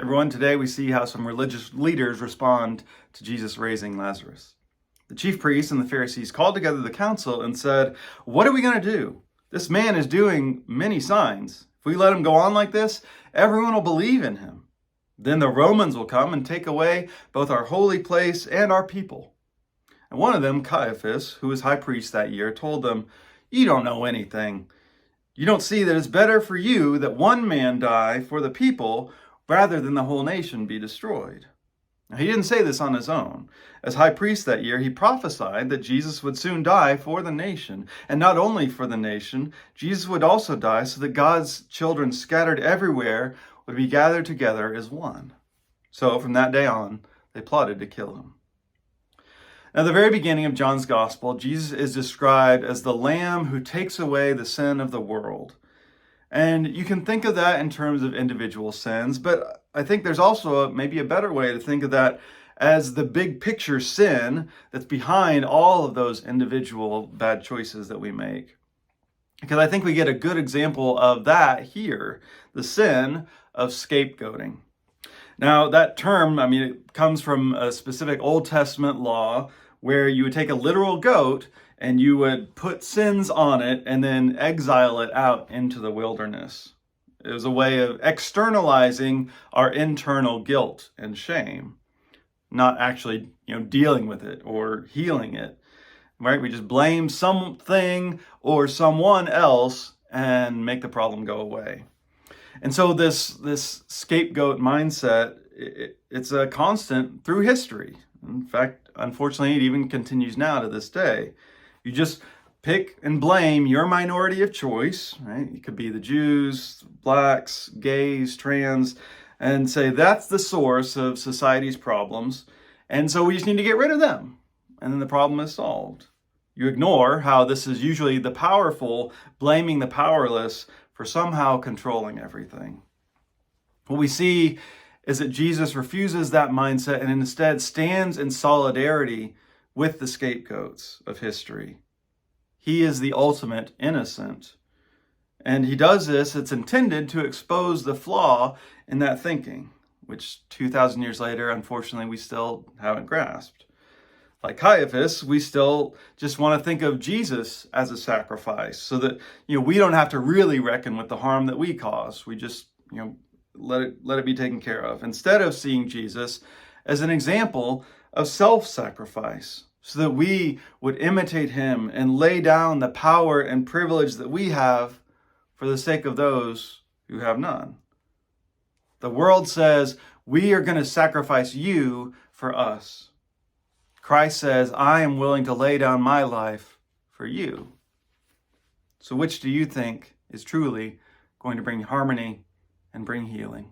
Everyone, today we see how some religious leaders respond to Jesus raising Lazarus. The chief priests and the Pharisees called together the council and said, "What are we going to do? This man is doing many signs. If we let him go on like this, everyone will believe in him. Then the Romans will come and take away both our holy place and our people." And one of them, Caiaphas, who was high priest that year, told them, "You don't know anything. You don't see that it's better for you that one man die for the people rather than the whole nation be destroyed." Now, he didn't say this on his own. As high priest that year, he prophesied that Jesus would soon die for the nation. And not only for the nation, Jesus would also die so that God's children scattered everywhere would be gathered together as one. So from that day on, they plotted to kill him. Now, at the very beginning of John's Gospel, Jesus is described as the Lamb who takes away the sin of the world. And you can think of that in terms of individual sins, but I think there's also maybe a better way to think of that as the big picture sin that's behind all of those individual bad choices that we make. Because I think we get a good example of that here, the sin of scapegoating. Now, that term, it comes from a specific Old Testament law where you would take a literal goat and you would put sins on it and then exile it out into the wilderness. It was a way of externalizing our internal guilt and shame, not actually, dealing with it or healing it. Right? We just blame something or someone else and make the problem go away. And so this scapegoat mindset, it's a constant through history. In fact, unfortunately, it even continues now to this day. You just pick and blame your minority of choice, right? It could be the Jews, blacks, gays, trans, and say that's the source of society's problems. And so we just need to get rid of them. And then the problem is solved. You ignore how this is usually the powerful blaming the powerless for somehow controlling everything. What we see is that Jesus refuses that mindset and instead stands in solidarity with the scapegoats of history. He is the ultimate innocent. And he does this, it's intended to expose the flaw in that thinking, which 2,000 years later, unfortunately, we still haven't grasped. Like Caiaphas, we still just want to think of Jesus as a sacrifice so that, we don't have to really reckon with the harm that we cause. We just, let it be taken care of. Instead of seeing Jesus as an example of self-sacrifice so that we would imitate him and lay down the power and privilege that we have for the sake of those who have none. The world says, we are going to sacrifice you for us. Christ says, I am willing to lay down my life for you. So which do you think is truly going to bring harmony and bring healing?